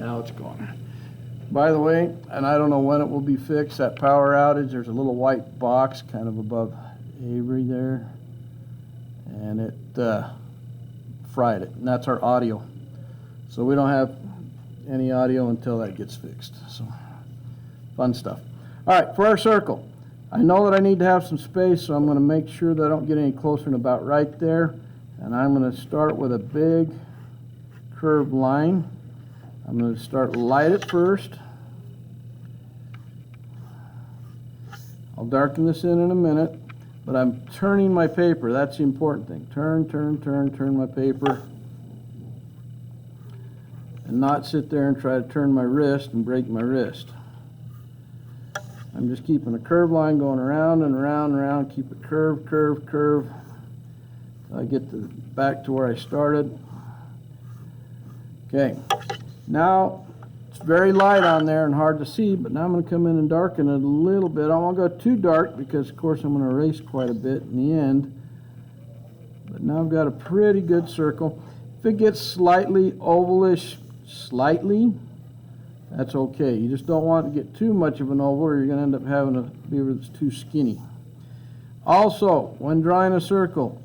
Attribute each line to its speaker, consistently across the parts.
Speaker 1: Now it's gone. By the way, and I don't know when it will be fixed, that power outage, there's a little white box kind of above Avery there, and it fried it, and that's our audio. So we don't have any audio until that gets fixed. So fun stuff. All right, for our circle, I know that I need to have some space, so I'm going to make sure that I don't get any closer than about right there, and I'm going to start with a big curved line. I'm going to start light at first. I'll darken this in a minute, but I'm turning my paper. That's the important thing. Turn my paper, and not sit there and try to turn my wrist and break my wrist. I'm just keeping a curved line going around and around and around. Keep it curved. Till I get back to where I started. Okay. Now, it's very light on there and hard to see, but now I'm going to come in and darken it a little bit. I don't want to go too dark because, of course, I'm going to erase quite a bit in the end. But now I've got a pretty good circle. If it gets slightly ovalish, that's okay. You just don't want to get too much of an oval or you're going to end up having a beaver that's too skinny. Also, when drawing a circle,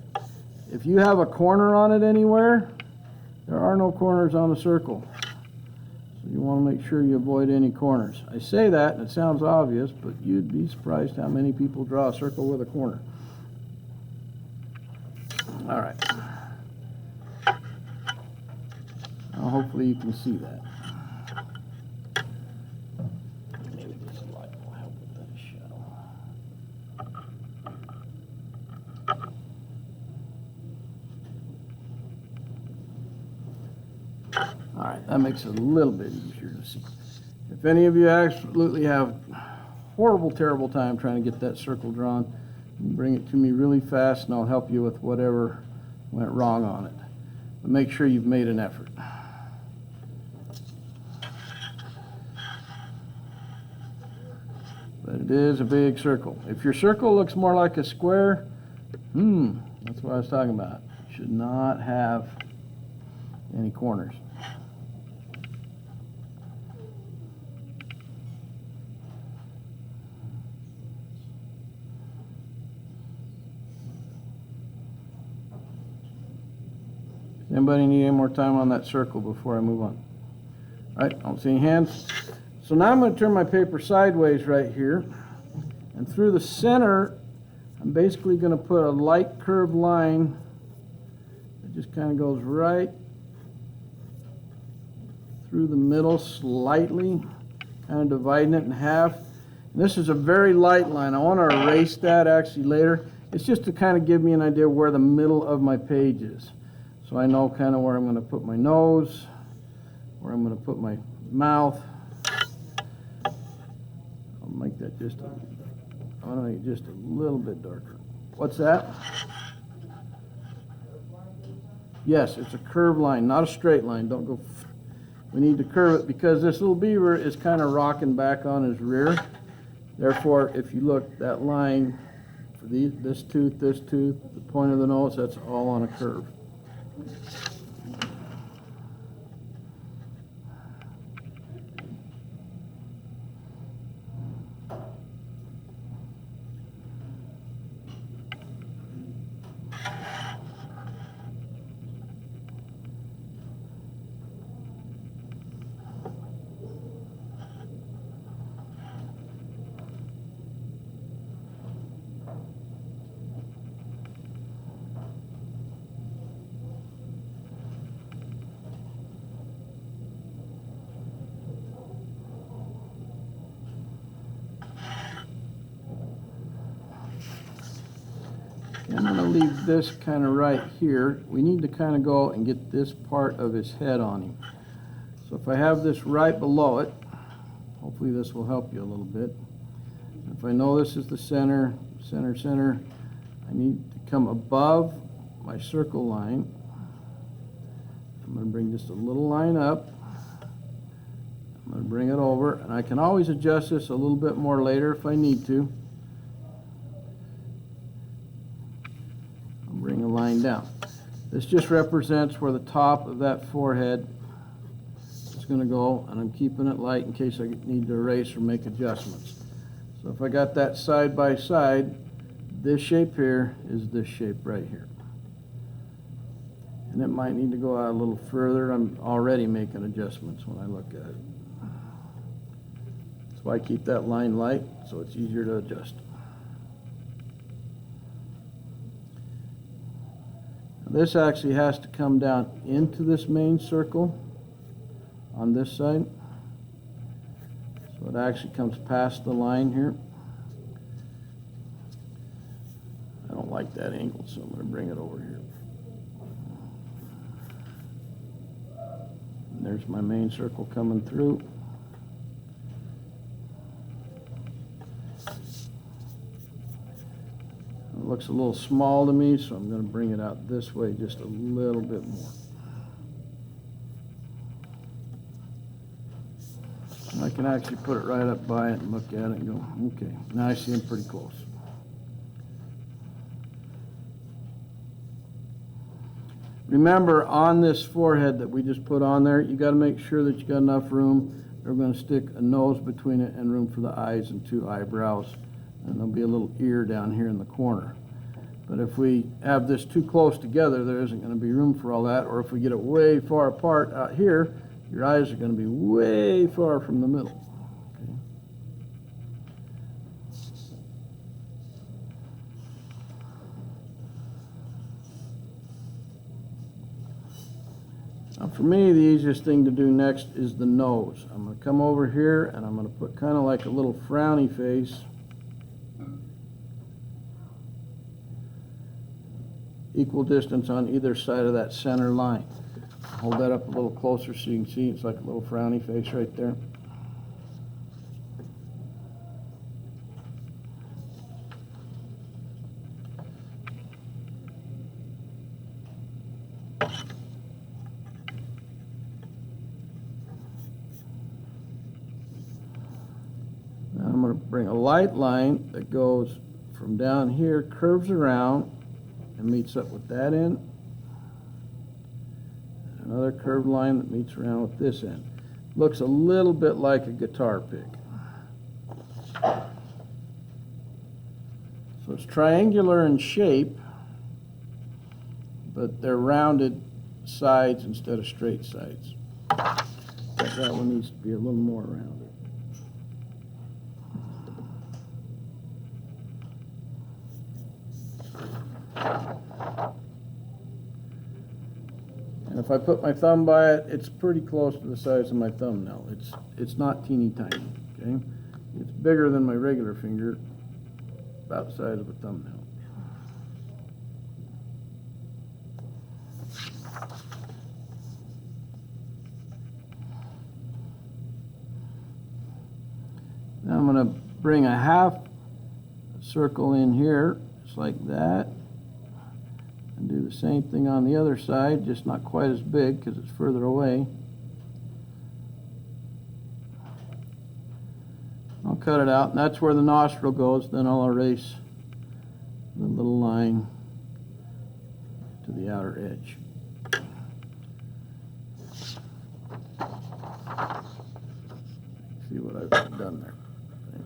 Speaker 1: if you have a corner on it anywhere, there are no corners on the circle. So you want to make sure you avoid any corners. I say that, and it sounds obvious, but you'd be surprised how many people draw a circle with a corner. All right. Now hopefully you can see that. Maybe this light will help with that shadow. All right, that makes it a little bit easier to see. If any of you absolutely have horrible, terrible time trying to get that circle drawn, bring it to me really fast and I'll help you with whatever went wrong on it. But make sure you've made an effort. But it is a big circle. If your circle looks more like a square, that's what I was talking about. It should not have any corners. Anybody need any more time on that circle before I move on? All right, I don't see any hands. So now I'm going to turn my paper sideways right here. And through the center, I'm basically going to put a light curved line that just kind of goes right through the middle slightly, kind of dividing it in half. And this is a very light line. I want to erase that actually later. It's just to kind of give me an idea where the middle of my page is. So I know kind of where I'm going to put my nose, where I'm going to put my mouth. I'll make that just a little bit darker. What's that? Yes, it's a curved line, not a straight line. Don't go. We need to curve it because this little beaver is kind of rocking back on his rear. Therefore, if you look, that line for this tooth, the point of the nose, that's all on a curve. I'm going to leave this kind of right here. We need to kind of go and get this part of his head on him. So if I have this right below it, hopefully this will help you a little bit. If I know this is the center, I need to come above my circle line. I'm going to bring just a little line up. I'm going to bring it over, and I can always adjust this a little bit more later if I need to. Bring a line down. This just represents where the top of that forehead is it's going to go, and I'm keeping it light in case I need to erase or make adjustments. So if I got that side by side, this shape here is this shape right here. And it might need to go out a little further. I'm already making adjustments when I look at it. That's why I keep that line light, so it's easier to adjust. Now this actually has to come down into this main circle on this side. So it actually comes past the line here. I don't like that angle, so I'm going to bring it over here. And there's my main circle coming through. It looks a little small to me, so I'm going to bring it out this way just a little bit more. And I can actually put it right up by it and look at it and go, okay, now I see them pretty close. Remember, on this forehead that we just put on there, you got to make sure that you got enough room. We're going to stick a nose between it and room for the eyes and 2 eyebrows. And there'll be a little ear down here in the corner. But if we have this too close together, there isn't going to be room for all that. Or if we get it way far apart out here, your eyes are going to be way far from the middle. Okay. Now for me, the easiest thing to do next is the nose. I'm going to come over here and I'm going to put kind of like a little frowny face. Equal distance on either side of that center line. Hold that up a little closer so you can see it's like a little frowny face right there. Now I'm going to bring a light line that goes from down here, curves around, and meets up with that end. Another curved line that meets around with this end. Looks a little bit like a guitar pick. So it's triangular in shape, but they're rounded sides instead of straight sides. That one needs to be a little more rounded. And if I put my thumb by it, it's pretty close to the size of my thumbnail. It's not teeny tiny, okay? It's bigger than my regular finger, about the size of a thumbnail. Now I'm going to bring a half circle in here, just like that. And do the same thing on the other side, just not quite as big because it's further away. I'll cut it out, and that's where the nostril goes. Then I'll erase the little line to the outer edge. See what I've done there. Okay.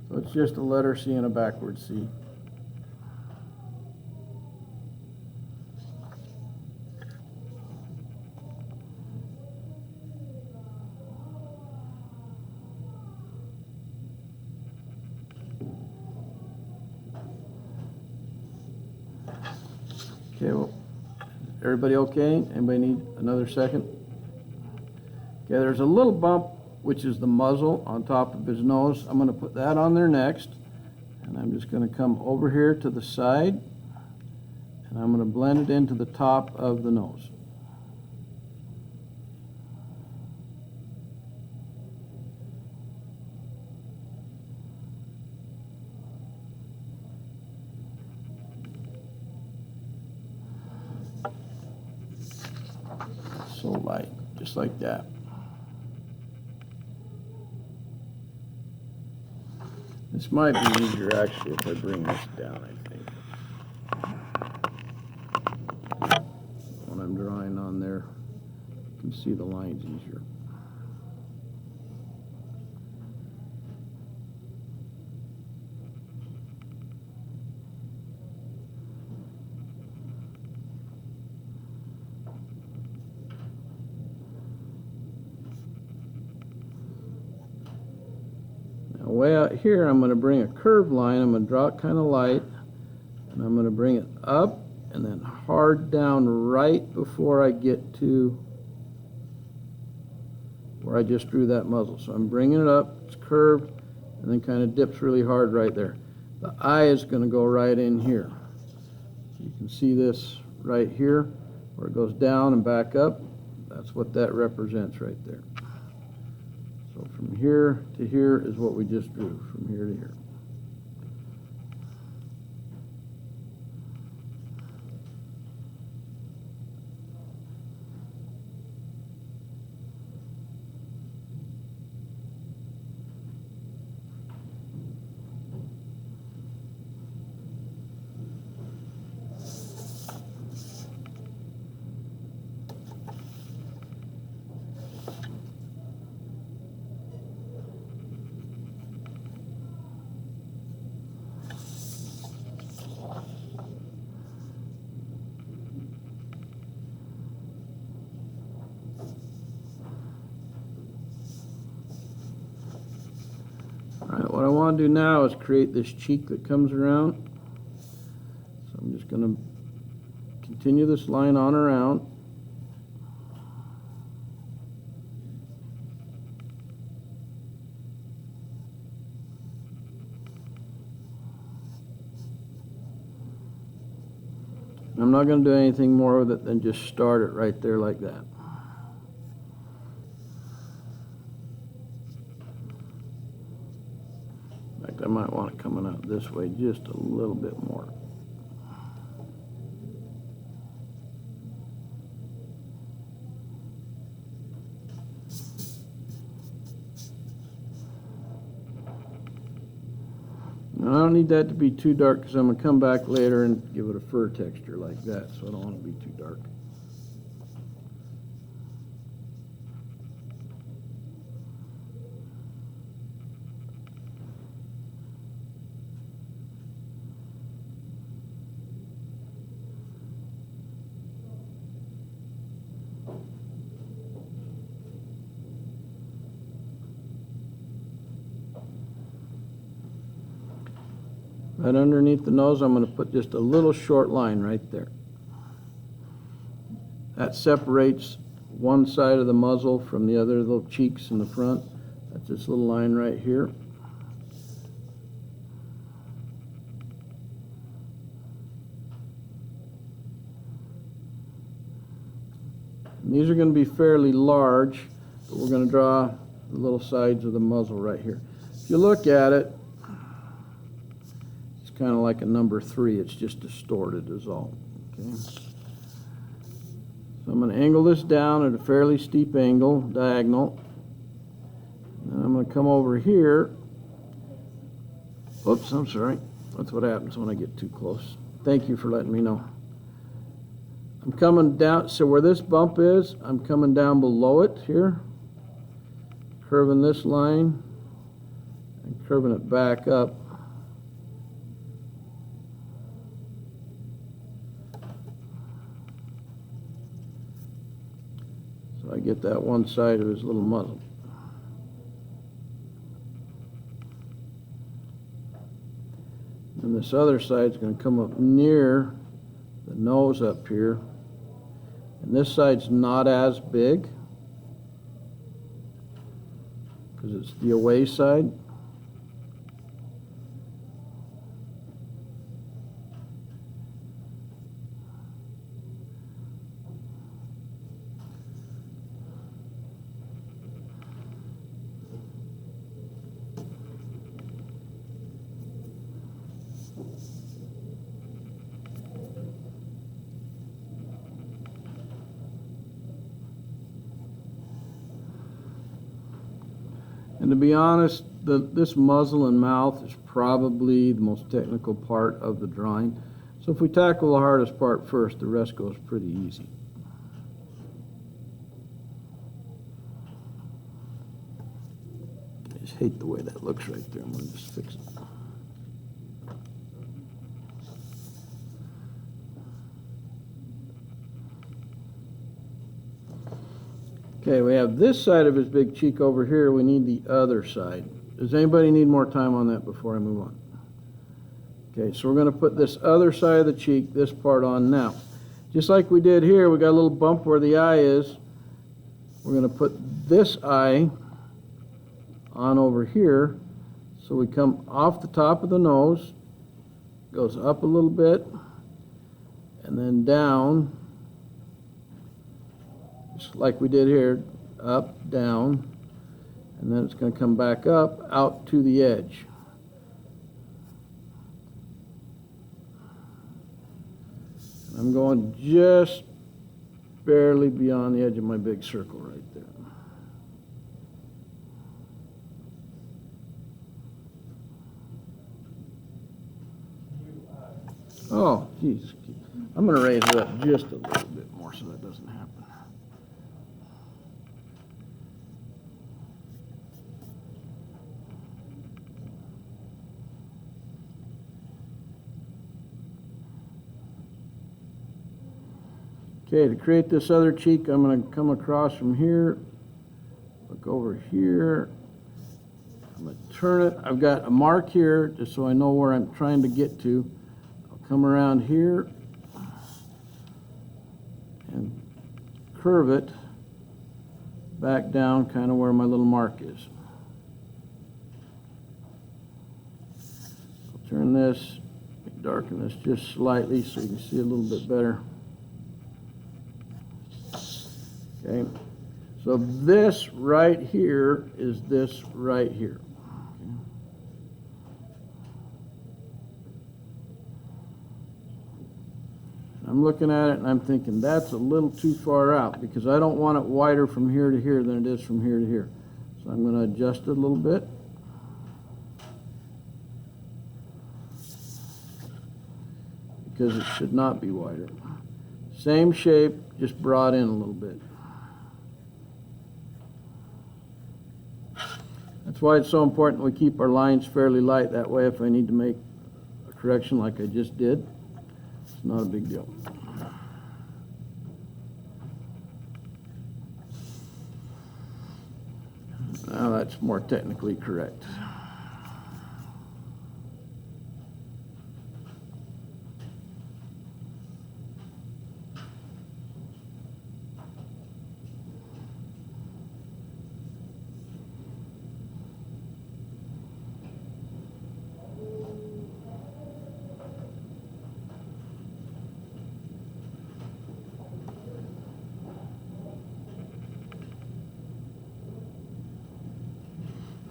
Speaker 1: So it's just a letter C and a backward C. Okay, well, everybody okay? Anybody need another second? Okay, there's a little bump, which is the muzzle on top of his nose. I'm going to put that on there next. And I'm just going to come over here to the side. And I'm going to blend it into the top of the nose. So light, just like that. This might be easier actually if I bring this down, I think. When I'm drawing on there, You can see the lines easier. Now way out here, I'm going to bring a curved line. I'm going to draw it kind of light, and I'm going to bring it up and then hard down right before I get to where I just drew that muzzle. So I'm bringing it up, it's curved, and then kind of dips really hard right there. The eye is going to go right in here. So you can see this right here, where it goes down and back up. That's what that represents right there. So from here to here is what we just drew, from here to here. Alright, what I want to do now is create this cheek that comes around. So I'm just going to continue this line on around. I'm not going to do anything more with it than just start it right there like that. In fact, I might want it coming out this way just a little bit more. Now, I don't need that to be too dark because I'm going to come back later and give it a fur texture like that, so I don't want to be too dark. Right underneath the nose, I'm going to put just a little short line right there. That separates one side of the muzzle from the other little cheeks in the front. That's this little line right here. And these are going to be fairly large, but we're going to draw the little sides of the muzzle right here. If you look at it, kind of like a number 3, it's just distorted is all. Okay. So I'm going to angle this down at a fairly steep angle, diagonal. And I'm going to come over here. Oops, I'm sorry. That's what happens when I get too close. Thank you for letting me know. I'm coming down, so where this bump is, I'm coming down below it here, curving this line and curving it back up. I get that one side of his little muzzle. And this other side is going to come up near the nose up here. And this side's not as big because it's the away side. And to be honest, this muzzle and mouth is probably the most technical part of the drawing. So if we tackle the hardest part first, the rest goes pretty easy. Just hate the way that looks right there. I'm going to just fix it. Okay, we have this side of his big cheek over here. We need the other side. Does anybody need more time on that before I move on? Okay, so we're going to put this other side of the cheek, this part on now. Just like we did here, we got a little bump where the eye is. We're going to put this eye on over here. So we come off the top of the nose, goes up a little bit, and then down. Just like we did here, up, down, and then it's going to come back up, out to the edge. I'm going just barely beyond the edge of my big circle right there. Oh, geez. I'm going to raise it up just a little bit more so that doesn't happen. Okay, to create this other cheek, I'm going to come across from here, look over here, I'm going to turn it. I've got a mark here just so I know where I'm trying to get to. I'll come around here and curve it back down kind of where my little mark is. I'll turn this, darken this just slightly so you can see a little bit better. Okay, so this right here is this right here. Okay. I'm looking at it and I'm thinking that's a little too far out because I don't want it wider from here to here than it is from here to here. So I'm going to adjust it a little bit. Because it should not be wider. Same shape, just brought in a little bit. That's why it's so important we keep our lines fairly light. That way if I need to make a correction like I just did, it's not a big deal. Now that's more technically correct.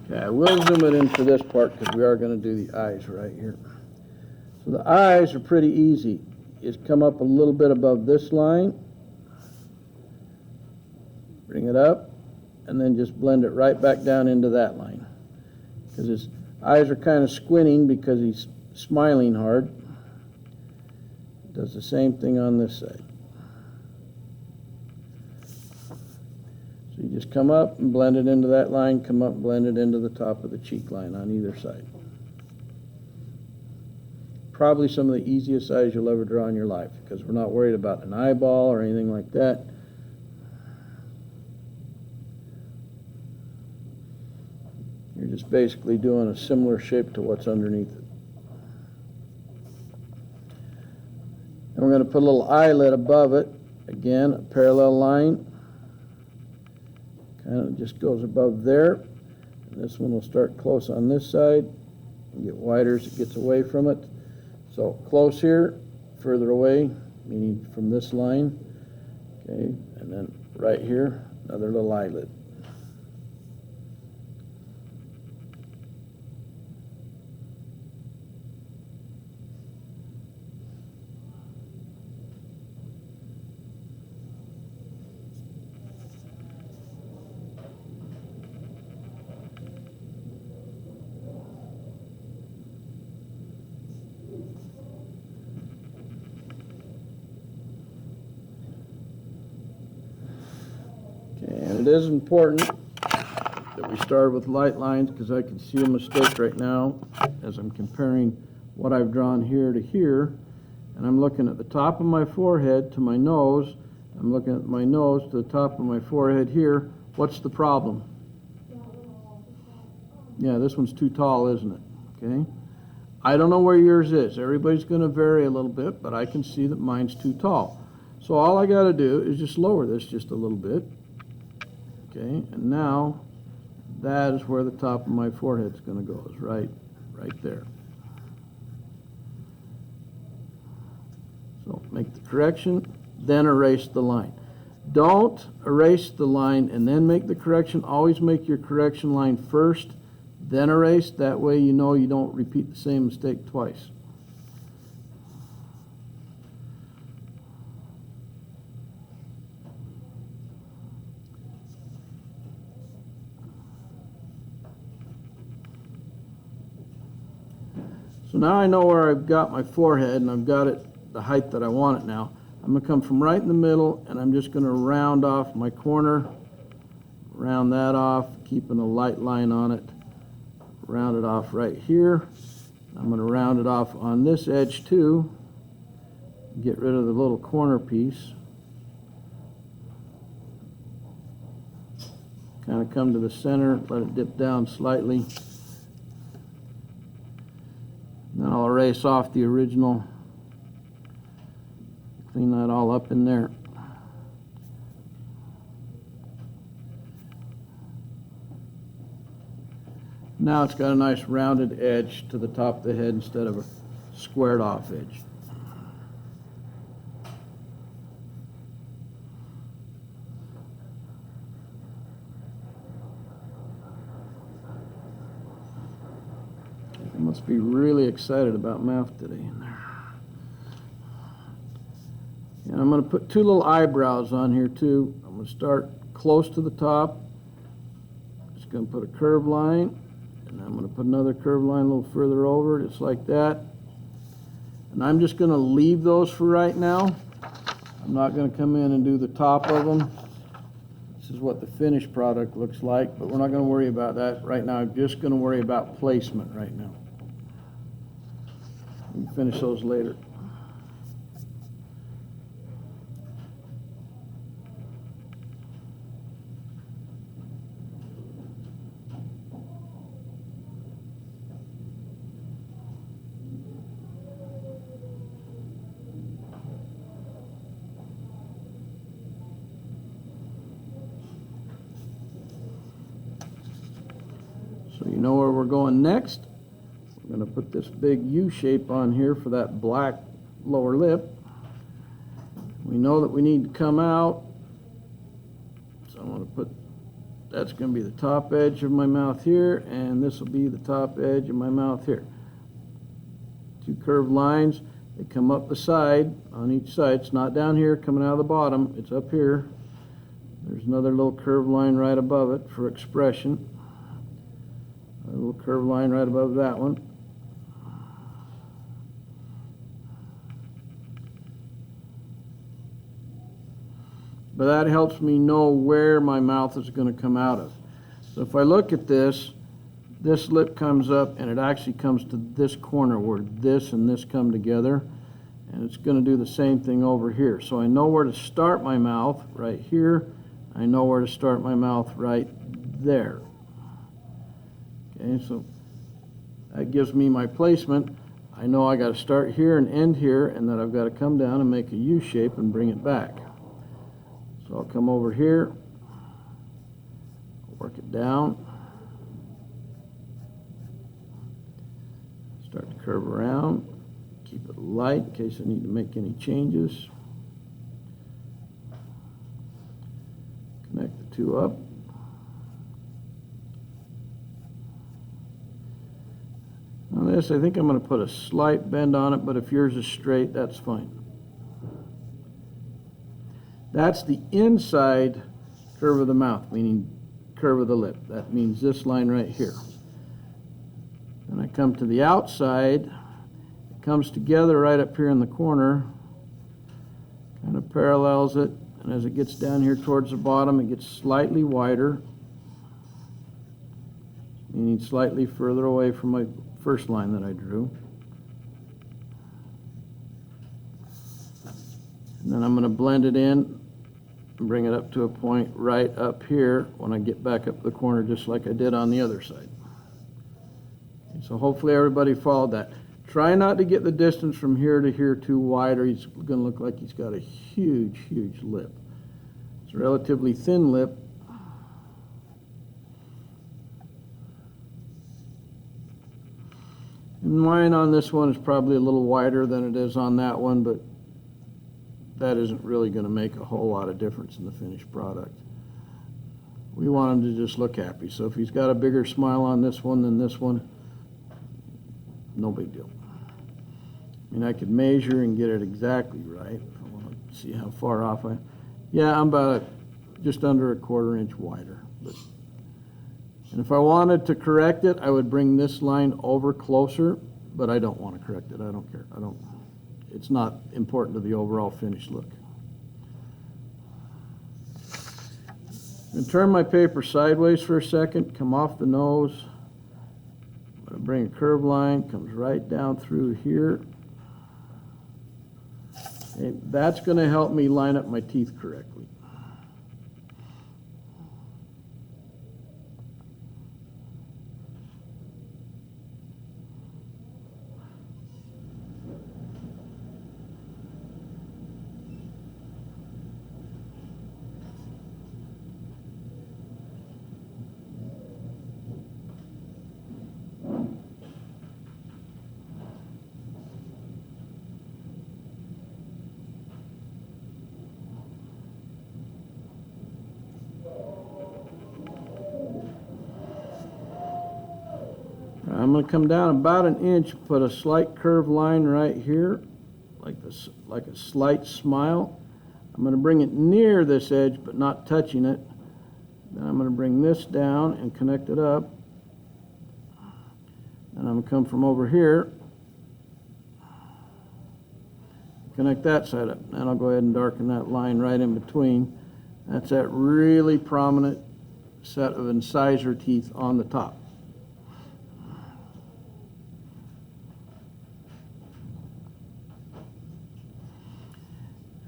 Speaker 1: Okay, I will zoom it in for this part because we are going to do the eyes right here. So the eyes are pretty easy. Just come up a little bit above this line, bring it up, and then just blend it right back down into that line. Because his eyes are kind of squinting because he's smiling hard. Does the same thing on this side. So you just come up and blend it into that line, come up and blend it into the top of the cheek line on either side. Probably some of the easiest eyes you'll ever draw in your life because we're not worried about an eyeball or anything like that. You're just basically doing a similar shape to what's underneath it. And we're going to put a little eyelid above it. Again, a parallel line. Kind of just goes above there. And this one will start close on this side and get wider as it gets away from it. So close here, further away, meaning from this line. Okay, and then right here, another little eyelid. It is important that we started with light lines because I can see a mistake right now as I'm comparing what I've drawn here to here. And I'm looking at the top of my forehead to my nose. I'm looking at my nose to the top of my forehead here. What's the problem? Yeah, this one's too tall, isn't it? Okay. I don't know where yours is. Everybody's going to vary a little bit, but I can see that mine's too tall. So all I got to do is just lower this just a little bit. Okay, and now that is where the top of my forehead's going to go, is right there. So make the correction, then erase the line. Don't erase the line and then make the correction. Always make your correction line first, then erase. That way you know you don't repeat the same mistake twice. So now I know where I've got my forehead, and I've got it the height that I want it now. I'm going to come from right in the middle, and I'm just going to round off my corner, round that off, keeping a light line on it, round it off right here. I'm going to round it off on this edge too, get rid of the little corner piece. Kind of come to the center, let it dip down slightly. Then I'll erase off the original, clean that all up in there. Now it's got a nice rounded edge to the top of the head instead of a squared off edge. I must be really excited about mouth today in there. And I'm going to put two little eyebrows on here too. I'm going to start close to the top. Just going to put a curved line, and I'm going to put another curved line a little further over, just like that. And I'm just going to leave those for right now. I'm not going to come in and do the top of them. This is what the finished product looks like, but we're not going to worry about that right now. I'm just going to worry about placement right now. We can finish those later. So you know where we're going next. We're going to put this big U shape on here for that black lower lip. We know that we need to come out, so I'm going to put, that's going to be the top edge of my mouth here, and this will be the top edge of my mouth here. Two curved lines, they come up the side on each side. It's not down here coming out of the bottom, it's up here. There's another little curved line right above it for expression. A little curved line right above that one. But that helps me know where my mouth is going to come out of. So if I look at this, this lip comes up and it actually comes to this corner where this and this come together, and it's going to do the same thing over here. So I know where to start my mouth right here. I know where to start my mouth right there. Okay, so that gives me my placement. I know I got to start here and end here, and that I've got to come down and make a U shape and bring it back. So I'll come over here, work it down, start to curve around, keep it light in case I need to make any changes. Connect the two up. Now this, I think I'm going to put a slight bend on it, but if yours is straight, that's fine. That's the inside curve of the mouth, meaning curve of the lip. That means this line right here. Then I come to the outside. It comes together right up here in the corner, kind of parallels it, and as it gets down here towards the bottom, it gets slightly wider. meaning slightly further away from my first line that I drew. And then I'm going to blend it in and bring it up to a point right up here when I get back up the corner, just like I did on the other side. So hopefully everybody followed that. Try not to get the distance from here to here too wide, or he's going to look like he's got a huge, huge lip. It's a relatively thin lip. And mine on this one is probably a little wider than it is on that one, but that isn't really going to make a whole lot of difference in the finished product. We want him to just look happy. So if he's got a bigger smile on this one than this one, no big deal. I mean, I could measure and get it exactly right. If I want to see how far off I am. Yeah, I'm about just under a 1/4 inch wider. And if I wanted to correct it, I would bring this line over closer, but I don't want to correct it. I don't care. It's not important to the overall finished look. And turn my paper sideways for a second, come off the nose. I'm going to bring a curved line, comes right down through here. And that's going to help me line up my teeth correctly. I'm going to come down about 1 inch, put a slight curved line right here, like a slight smile. I'm going to bring it near this edge, but not touching it. Then I'm going to bring this down and connect it up. And I'm going to come from over here, connect that side up. And I'll go ahead and darken that line right in between. That's that really prominent set of incisor teeth on the top.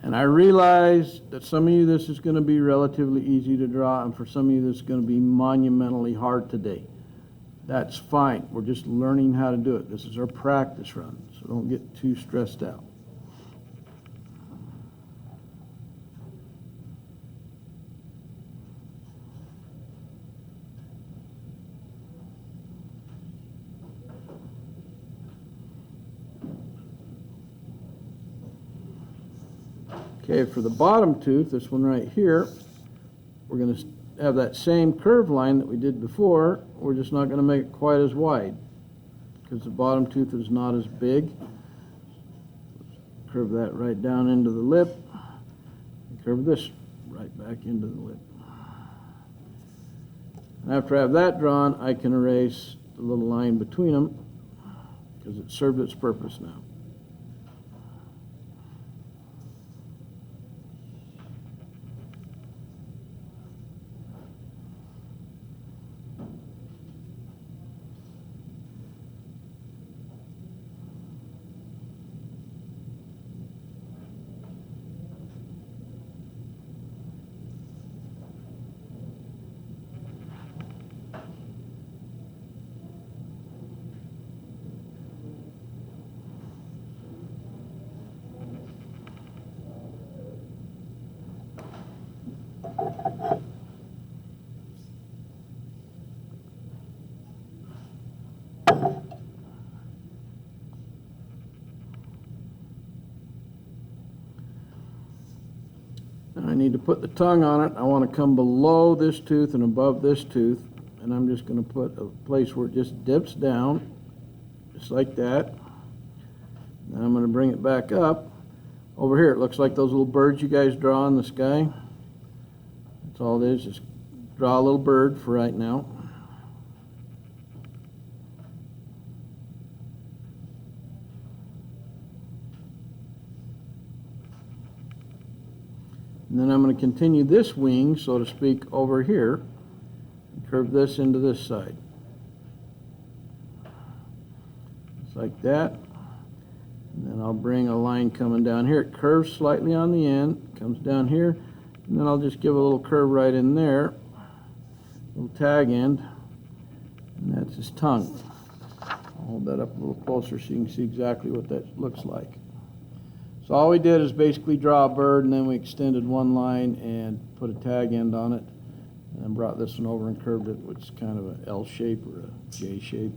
Speaker 1: And I realize that some of you this is going to be relatively easy to draw, and for some of you this is going to be monumentally hard today. That's fine. We're just learning how to do it. This is our practice run, so don't get too stressed out. Okay, for the bottom tooth, this one right here, we're going to have that same curve line that we did before. We're just not going to make it quite as wide because the bottom tooth is not as big. Curve that right down into the lip. And curve this right back into the lip. And after I have that drawn, I can erase the little line between them because it served its purpose now. I need to put the tongue on it. I want to come below this tooth and above this tooth, and I'm just going to put a place where it just dips down, just like that. Then I'm going to bring it back up. Over here, it looks like those little birds you guys draw in the sky. That's all it is, just draw a little bird for right now. And then I'm going to continue this wing, so to speak, over here, and curve this into this side. like that. And then I'll bring a line coming down here. It curves slightly on the end, comes down here, and then I'll just give a little curve right in there, little tag end, and that's his tongue. I'll hold that up a little closer so you can see exactly what that looks like. So all we did is basically draw a bird, and then we extended one line and put a tag end on it, and then brought this one over and curved it, which is kind of an L shape or a J shape.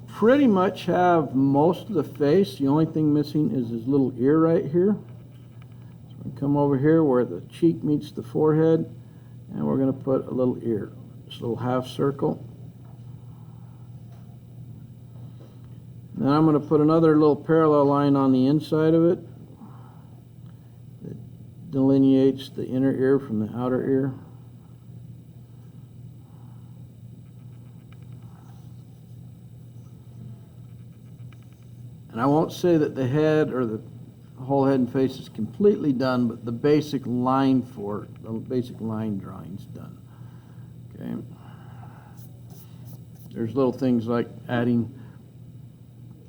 Speaker 1: Pretty much have most of the face. The only thing missing is his little ear right here. So we come over here where the cheek meets the forehead, and we're going to put a little ear, this little half circle. Then I'm going to put another little parallel line on the inside of it that delineates the inner ear from the outer ear. And I won't say that the head or the whole head and face is completely done, but the basic line for it, the basic line drawing's done. Okay. There's little things like adding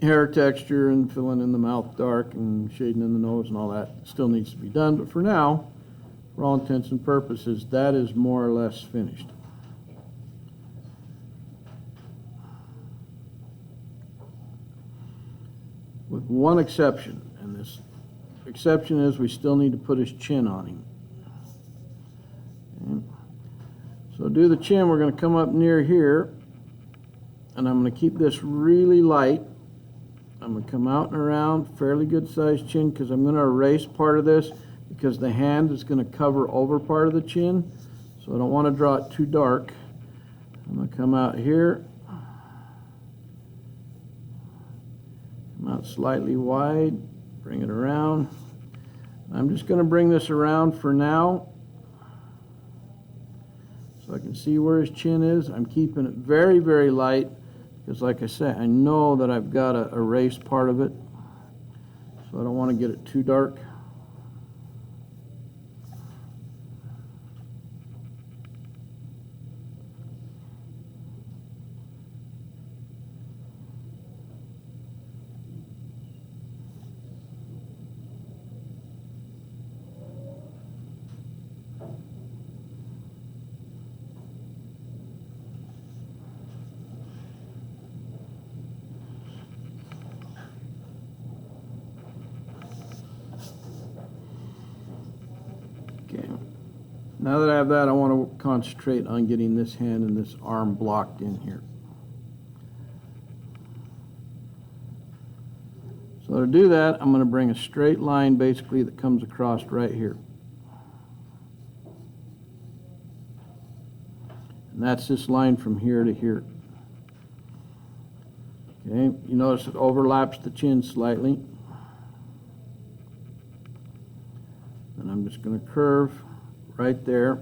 Speaker 1: hair texture and filling in the mouth dark and shading in the nose and all that. Still needs to be done, but for now, for all intents and purposes, that is more or less finished. With one exception, and this exception is we still need to put his chin on him. Okay. So to do the chin, we're going to come up near here, and I'm going to keep this really light. I'm going to come out and around, fairly good sized chin, because I'm going to erase part of this because the hand is going to cover over part of the chin, so I don't want to draw it too dark. I'm going to come out here. Out slightly wide, bring it around. I'm just going to bring this around for now so I can see where his chin is. I'm keeping it very, very light because, like I said, I know that I've got to erase part of it, so I don't want to get it too dark. Now that I have that, I want to concentrate on getting this hand and this arm blocked in here. So to do that, I'm going to bring a straight line basically that comes across right here. And that's this line from here to here. Okay, you notice it overlaps the chin slightly. And I'm just going to curve right there.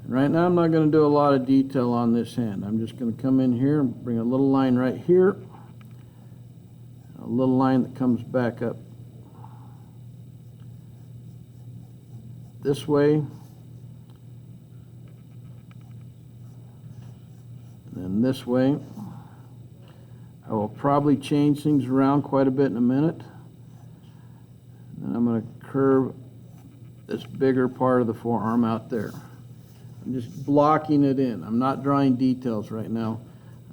Speaker 1: And right now I'm not going to do a lot of detail on this hand. I'm just going to come in here and bring a little line right here, a little line that comes back up this way, and then this way. I will probably change things around quite a bit in a minute. And I'm going to curve this bigger part of the forearm out there. I'm just blocking it in. I'm not drawing details right now.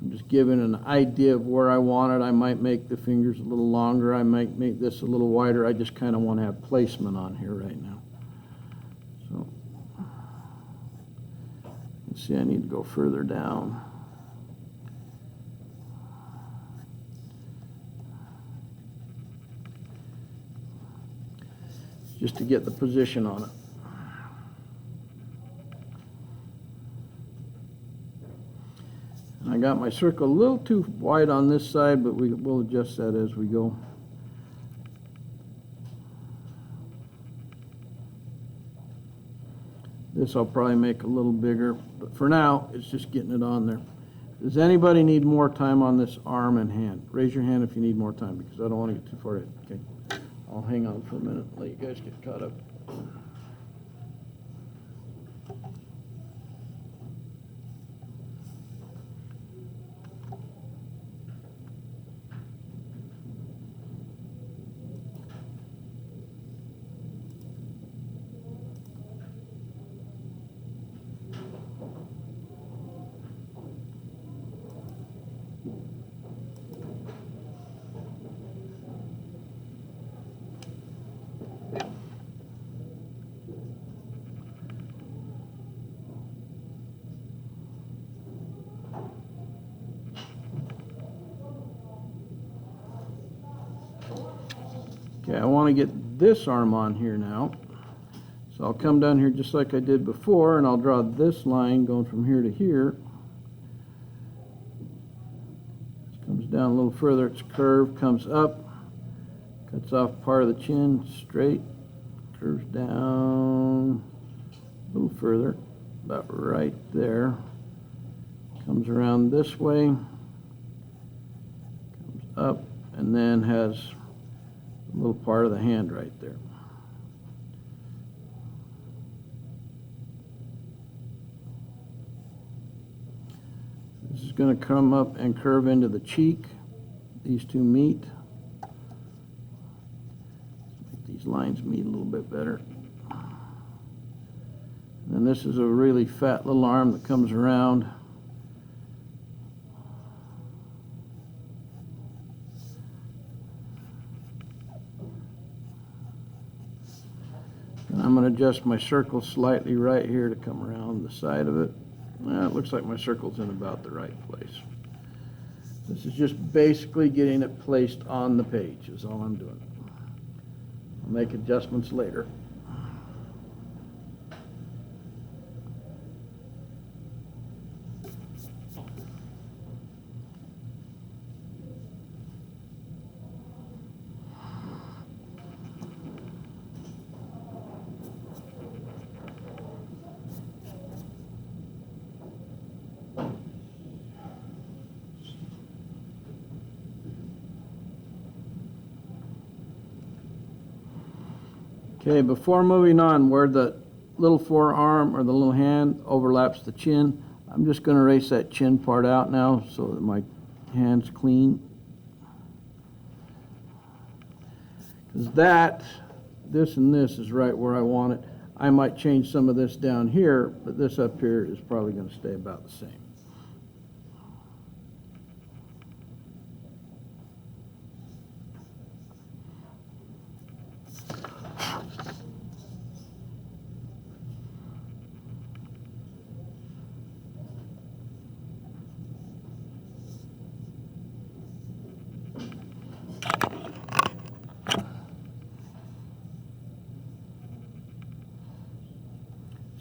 Speaker 1: I'm just giving an idea of where I want it. I might make the fingers a little longer. I might make this a little wider. I just kind of want to have placement on here right now. So, you can see I need to go further down. just to get the position on it. I got my circle a little too wide on this side, but we'll adjust that as we go. This I'll probably make a little bigger, but for now, it's just getting it on there. Does anybody need more time on this arm and hand? Raise your hand if you need more time, because I don't want to get too far ahead. Okay, I'll hang on for a minute and let you guys get caught up. Okay, I want to get this arm on here now. So I'll come down here just like I did before, and I'll draw this line going from here to here. This comes down a little further, it's curved, comes up, cuts off part of the chin, straight, curves down a little further, about right there. Comes around this way, comes up, and then has a little part of the hand right there. This is going to come up and curve into the cheek. These two meet. Make these lines meet a little bit better. And this is a really fat little arm that comes around. And I'm going to adjust my circle slightly right here to come around the side of it. It looks like my circle's in about the right place. This is just basically getting it placed on the page is all I'm doing. I'll make adjustments later. Okay, before moving on, where the little forearm or the little hand overlaps the chin, I'm just going to erase that chin part out now so that my hand's clean. Because this and this is right where I want it. I might change some of this down here, but this up here is probably going to stay about the same.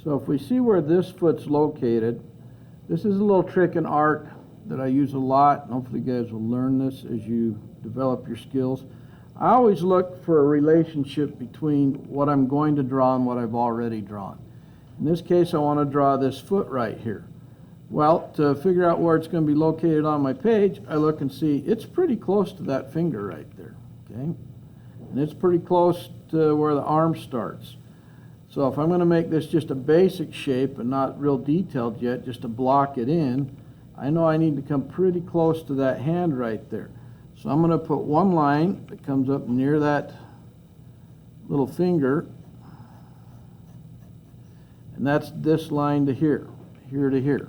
Speaker 1: So if we see where this foot's located, this is a little trick and art that I use a lot, and hopefully you guys will learn this as you develop your skills. I always look for a relationship between what I'm going to draw and what I've already drawn. In this case, I want to draw this foot right here. Well, to figure out where it's going to be located on my page, I look and see it's pretty close to that finger right there, okay? And it's pretty close to where the arm starts. So if I'm going to make this just a basic shape and not real detailed yet, just to block it in, I know I need to come pretty close to that hand right there. So I'm going to put one line that comes up near that little finger, and that's this line to here, here to here.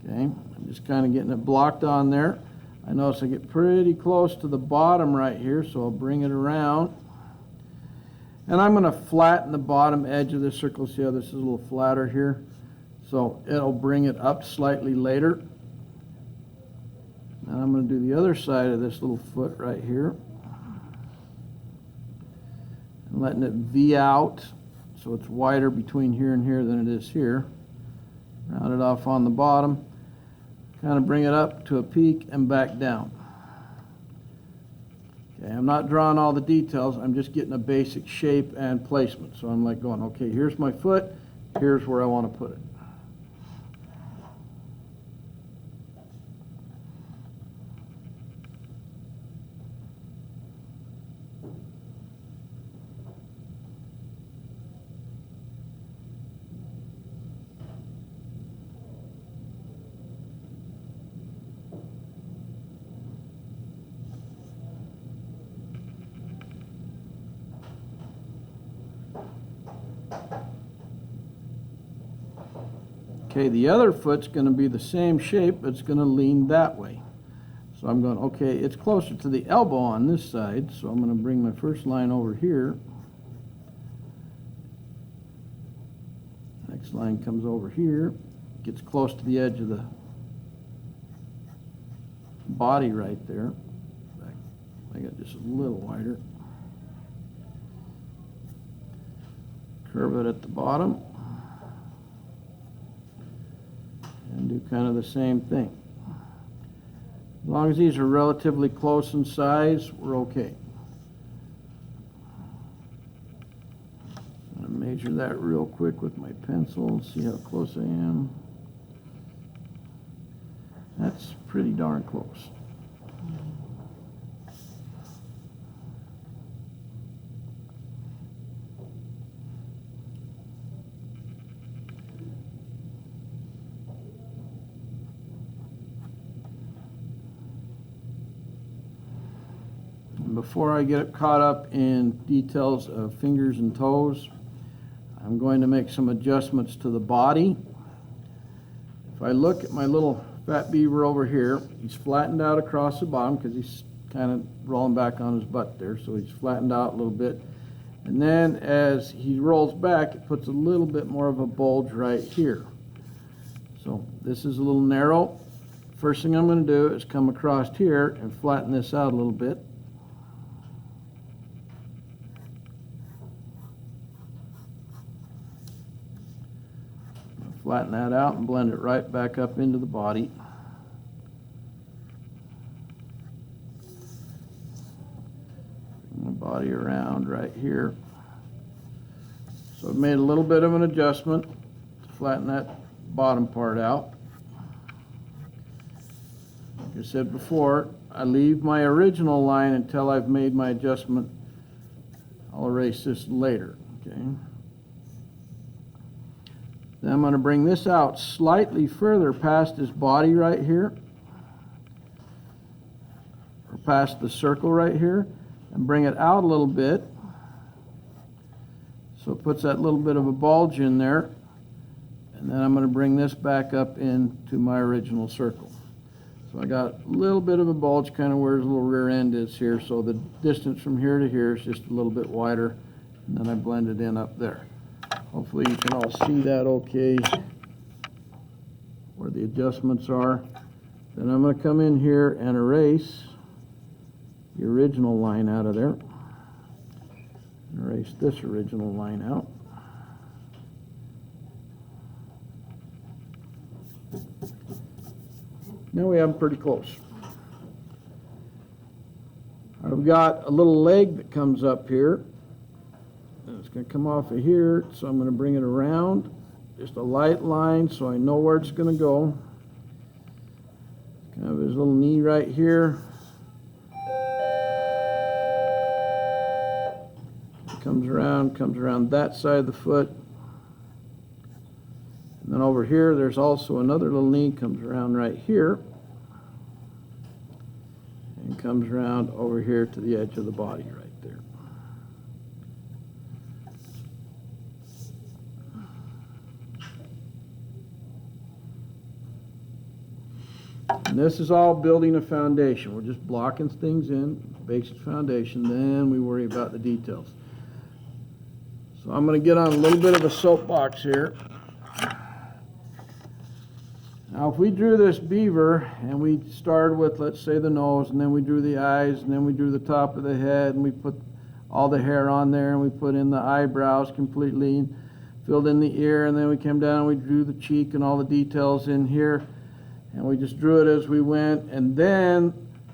Speaker 1: Okay, I'm just kind of getting it blocked on there. I notice I get pretty close to the bottom right here, so I'll bring it around. And I'm going to flatten the bottom edge of this circle. See how this is a little flatter here? So it'll bring it up slightly later. And I'm going to do the other side of this little foot right here. And I'm letting it V out so it's wider between here and here than it is here. Round it off on the bottom, kind of bring it up to a peak and back down. Okay, I'm not drawing all the details, I'm just getting a basic shape and placement. So I'm like going, okay, here's my foot, here's where I want to put it. Okay, the other foot's going to be the same shape, but it's going to lean that way. So I'm going, okay, it's closer to the elbow on this side, so I'm going to bring my first line over here. Next line comes over here, gets close to the edge of the body right there. I got just a little wider. Curve it at the bottom. And do kind of the same thing. As long as these are relatively close in size, we're okay. I'm going to measure that real quick with my pencil and see how close I am. That's pretty darn close. Before I get caught up in details of fingers and toes, I'm going to make some adjustments to the body. If I look at my little fat beaver over here, he's flattened out across the bottom because he's kind of rolling back on his butt there, so he's flattened out a little bit. And then as he rolls back, it puts a little bit more of a bulge right here. So this is a little narrow. First thing I'm going to do is come across here and flatten this out a little bit. Flatten that out and blend it right back up into the body. Bring the body around right here. So I've made a little bit of an adjustment to flatten that bottom part out. Like I said before, I leave my original line until I've made my adjustment. I'll erase this later, okay? Then I'm going to bring this out slightly further past his body right here, or past the circle right here, and bring it out a little bit so it puts that little bit of a bulge in there. And then I'm going to bring this back up into my original circle. So I got a little bit of a bulge kind of where his little rear end is here, so the distance from here to here is just a little bit wider, and then I blend it in up there. Hopefully you can all see that okay, where the adjustments are. Then I'm going to come in here and erase the original line out of there. Erase this original line out. Now we have them pretty close. I've got a little leg that comes up here. It's going to come off of here, so I'm going to bring it around. Just a light line so I know where it's going to go. Kind of his little knee right here. It comes around that side of the foot. And then over here, there's also another little knee, comes around right here. And comes around over here to the edge of the body right there. And this is all building a foundation. We're just blocking things in, basic foundation, then we worry about the details. So I'm going to get on a little bit of a soapbox here. Now if we drew this beaver and we started with, let's say, the nose, and then we drew the eyes, and then we drew the top of the head, and we put all the hair on there, and we put in the eyebrows completely, and filled in the ear, and then we came down and we drew the cheek and all the details in here, and we just drew it as we went. And then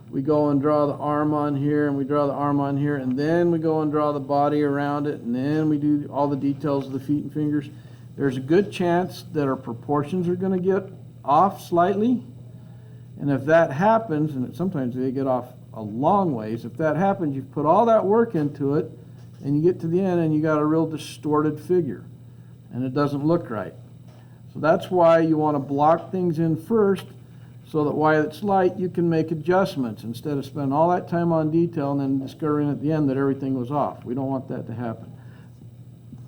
Speaker 1: we go and draw the arm on here, and we draw the arm on here, and then we go and draw the body around it, and then we do all the details of the feet and fingers. There's a good chance that our proportions are going to get off slightly, and if that happens, and sometimes they get off a long ways, if that happens, you've put all that work into it, and you get to the end and you got a real distorted figure, and it doesn't look right. So that's why you want to block things in first, so that while it's light, you can make adjustments instead of spending all that time on detail and then discovering at the end that everything was off. We don't want that to happen.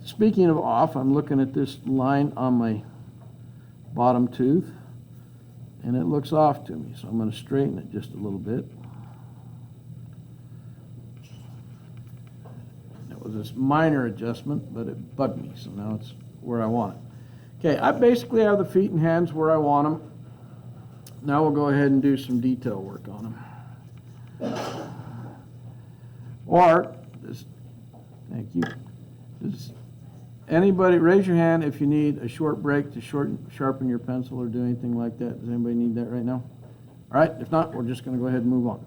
Speaker 1: Speaking of off, I'm looking at this line on my bottom tooth, and it looks off to me, so I'm going to straighten it just a little bit. It was this minor adjustment, but it bugged me, so now it's where I want it. Okay, I basically have the feet and hands where I want them. Now we'll go ahead and do some detail work on them. Or, thank you. Does anybody, raise your hand if you need a short break to sharpen your pencil or do anything like that. Does anybody need that right now? All right, if not, we're just going to go ahead and move on.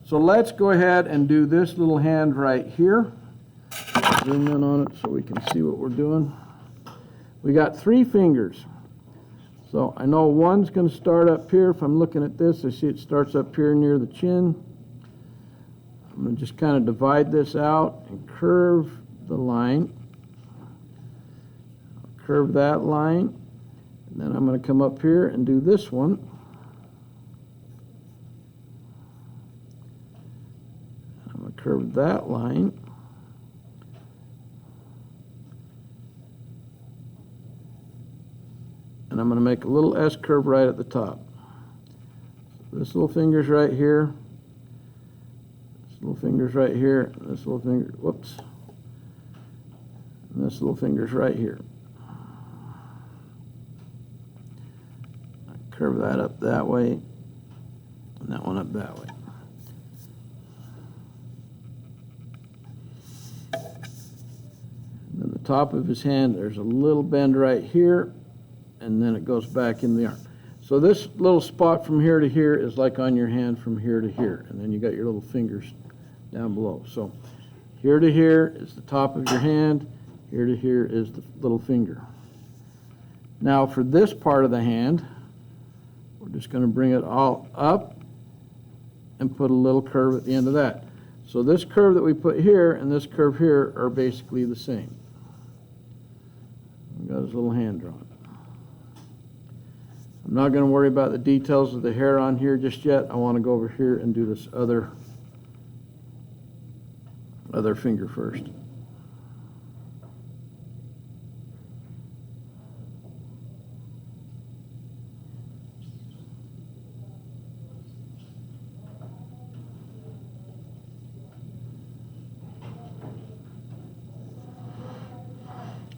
Speaker 1: So let's go ahead and do this little hand right here. Zoom in on it so we can see what we're doing. We got 3 fingers. So I know one's going to start up here. If I'm looking at this, I see it starts up here near the chin. I'm going to just kind of divide this out and curve the line. Curve that line. And then I'm going to come up here and do this one. I'm going to curve that line. And I'm going to make a little S curve right at the top. So this little finger's right here. This little finger's right here. And this little finger, whoops. And this little finger's right here. I curve that up that way, and that one up that way. And then the top of his hand, there's a little bend right here, and then it goes back in the arm. So this little spot from here to here is like on your hand from here to here, and then you got your little fingers down below. So here to here is the top of your hand, here to here is the little finger. Now for this part of the hand, we're just going to bring it all up and put a little curve at the end of that. So this curve that we put here and this curve here are basically the same. We've got his little hand drawn. I'm not going to worry about the details of the hair on here just yet. I want to go over here and do this other finger first.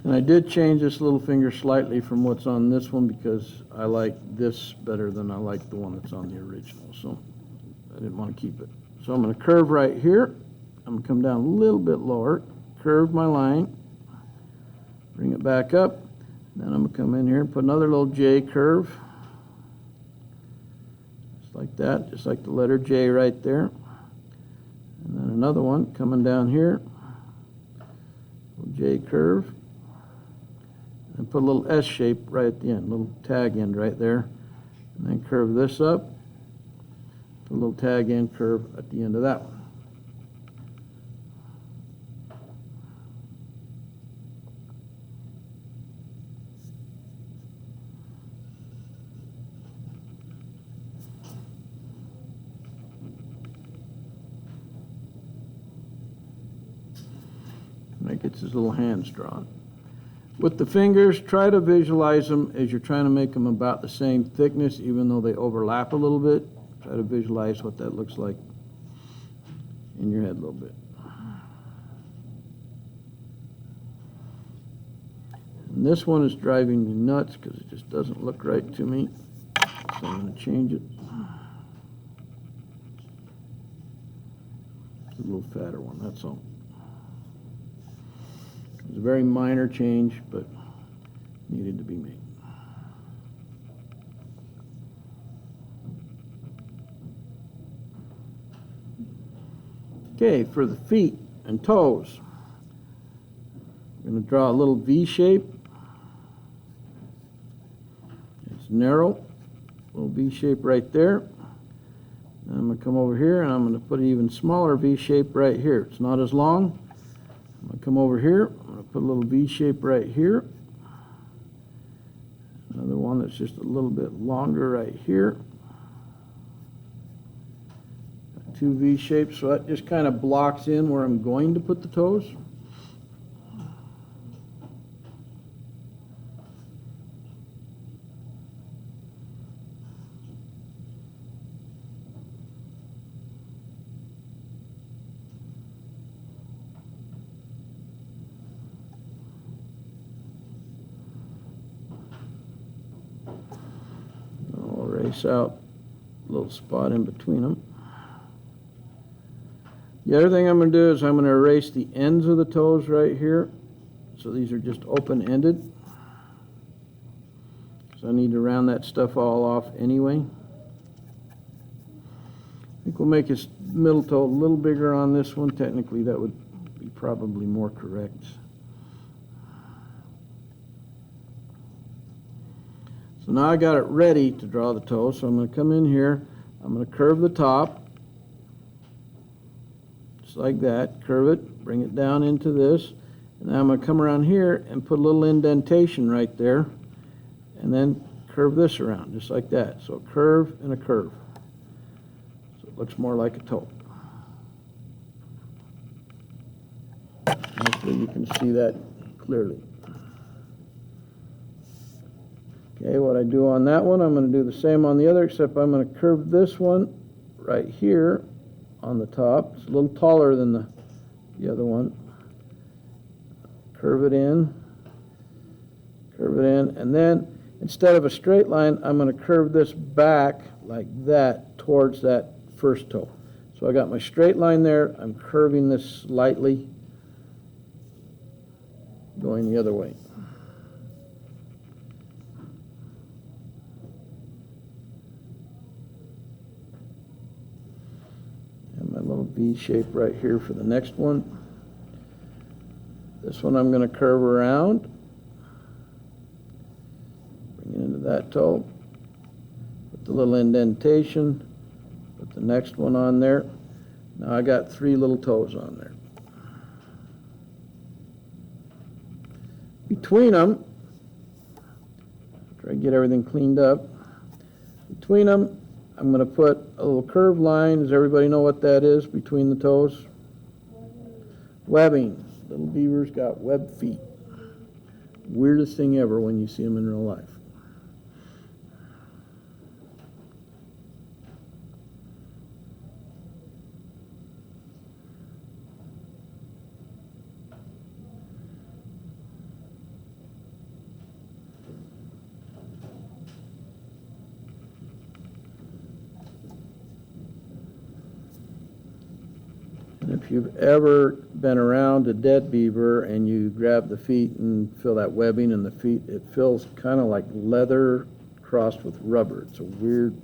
Speaker 1: And I did change this little finger slightly from what's on this one because I like this better than I like the one that's on the original. So I didn't want to keep it. So I'm going to curve right here. I'm going to come down a little bit lower, curve my line, bring it back up. Then I'm going to come in here and put another little J curve. Just like that, just like the letter J right there. And then another one coming down here, little J curve. And put a little S shape right at the end, little tag end right there. And then curve this up, put a little tag end curve at the end of that one. And that gets his little hands drawn. With the fingers, try to visualize them as you're trying to make them about the same thickness, even though they overlap a little bit. Try to visualize what that looks like in your head a little bit. And this one is driving me nuts because it just doesn't look right to me. So I'm going to change it. It's a little fatter one, that's all. It's a very minor change, but needed to be made. Okay, for the feet and toes, I'm going to draw a little V shape. It's narrow, little V shape right there. And I'm going to come over here and I'm going to put an even smaller V shape right here. It's not as long. I'm going to come over here. I'm going to put a little V shape right here. Another one that's just a little bit longer right here. Got two V shapes, so that just kind of blocks in where I'm going to put the toes. Erase out a little spot in between them. The other thing I'm going to do is I'm going to erase the ends of the toes right here. So these are just open-ended. So I need to round that stuff all off anyway. I think we'll make his middle toe a little bigger on this one. Technically that would be probably more correct. So now I got it ready to draw the toe, so I'm going to come in here, I'm going to curve the top, just like that, curve it, bring it down into this, and then I'm going to come around here and put a little indentation right there, and then curve this around, just like that. So a curve and a curve. So it looks more like a toe. Hopefully you can see that clearly. Okay, what I do on that one, I'm going to do the same on the other, except I'm going to curve this one right here on the top. It's a little taller than the other one. Curve it in, and then instead of a straight line, I'm going to curve this back like that towards that first toe. So I got my straight line there, I'm curving this slightly, going the other way. V shape right here for the next one. This one I'm going to curve around, bring it into that toe, put the little indentation, put the next one on there. Now I got three little toes on there. Between them, after I get everything cleaned up, between them I'm going to put a little curved line. Does everybody know what that is between the toes? Webbing. Little beavers got webbed feet. Weirdest thing ever when you see them in real life. If you've ever been around a dead beaver and you grab the feet and feel that webbing in the feet, it feels kind of like leather crossed with rubber. It's a weird,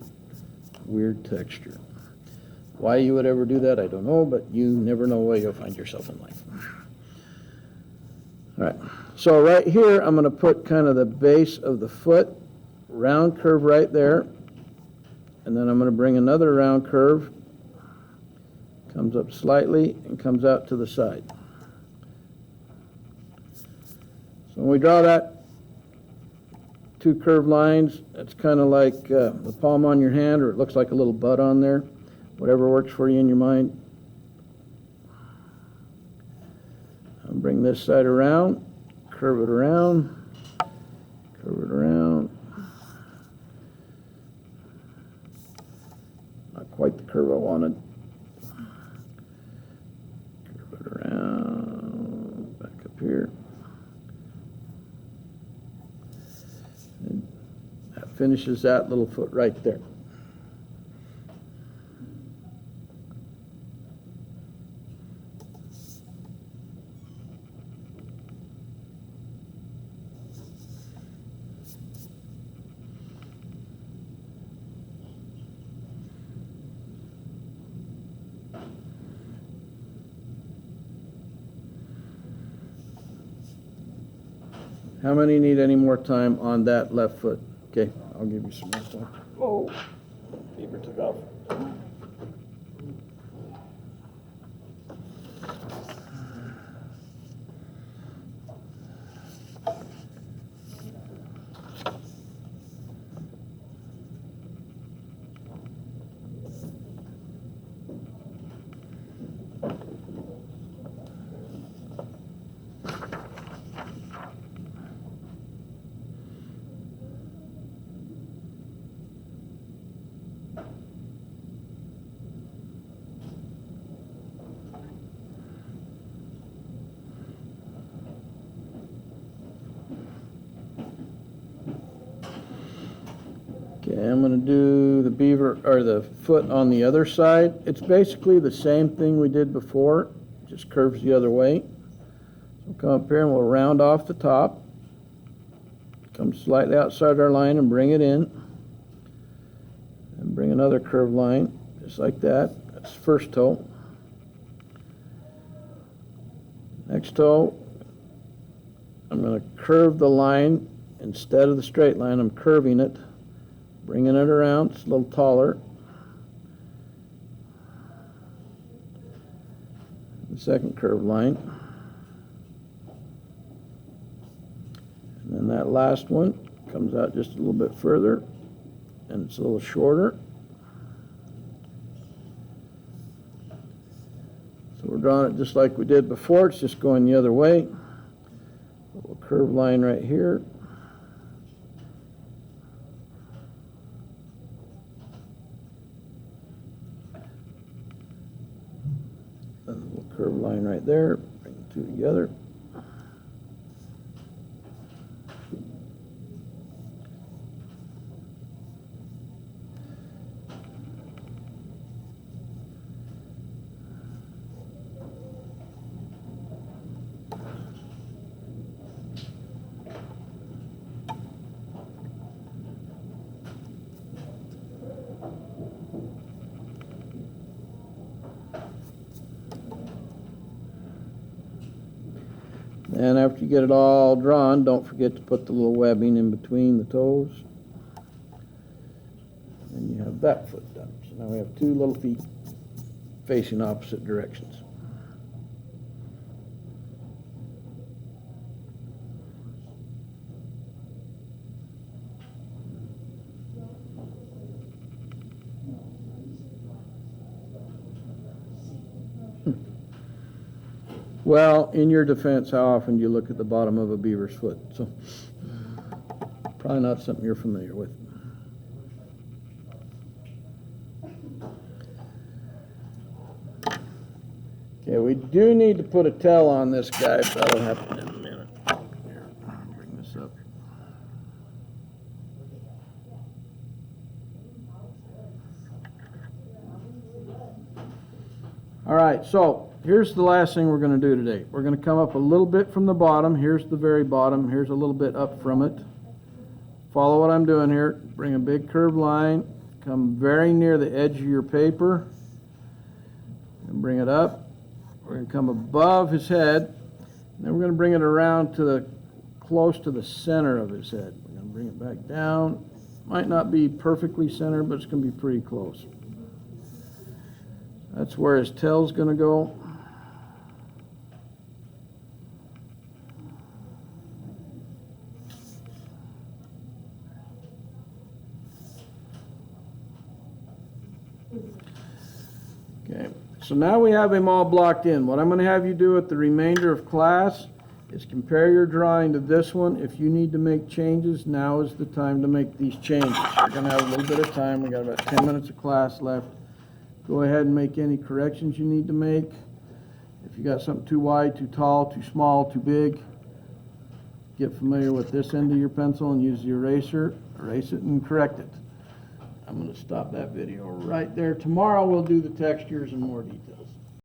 Speaker 1: weird texture. Why you would ever do that, I don't know, but you never know where you'll find yourself in life. All right, so right here, I'm going to put kind of the base of the foot, round curve right there, and then I'm going to bring another round curve, comes up slightly and comes out to the side. So when we draw that two curved lines, it's kind of like the palm on your hand, or it looks like a little bud on there, whatever works for you in your mind. I'll bring this side around, curve it around, curve it around. Not quite the curve I wanted. Around, back up here. And that finishes that little foot right there. How many need any more time on that left foot? Okay, I'll give you some more time. Oh, Beaver took off. Okay, I'm going to do the beaver, or the foot on the other side. It's basically the same thing we did before, just curves the other way. So we'll come up here and we'll round off the top, come slightly outside our line and bring it in, and bring another curved line, just like that. That's the first toe. Next toe, I'm going to curve the line. Instead of the straight line, I'm curving it. Bringing it around, it's a little taller. The second curved line. And then that last one comes out just a little bit further, and it's a little shorter. So we're drawing it just like we did before, it's just going the other way. A little curved line right here. A little curved line right there, bring the two together. And after you get it all drawn, don't forget to put the little webbing in between the toes. And you have that foot done. So now we have two little feet facing opposite directions. Well, in your defense, how often do you look at the bottom of a beaver's foot? So, probably not something you're familiar with. Okay, we do need to put a tail on this guy, but that'll happen in a minute. Here, I'll bring this up. All right, so here's the last thing we're going to do today. We're going to come up a little bit from the bottom. Here's the very bottom. Here's a little bit up from it. Follow what I'm doing here. Bring a big curved line. Come very near the edge of your paper. And bring it up. We're going to come above his head. And then we're going to bring it around to the close to the center of his head. We're going to bring it back down. Might not be perfectly centered, but it's going to be pretty close. That's where his tail's going to go. Okay, so now we have him all blocked in. What I'm going to have you do with the remainder of class is compare your drawing to this one. If you need to make changes, now is the time to make these changes. You're going to have a little bit of time. We got about 10 minutes of class left. Go ahead and make any corrections you need to make. If you got something too wide, too tall, too small, too big, get familiar with this end of your pencil and use the eraser. Erase it and correct it. I'm going to stop that video right there. Tomorrow we'll do the textures and more details.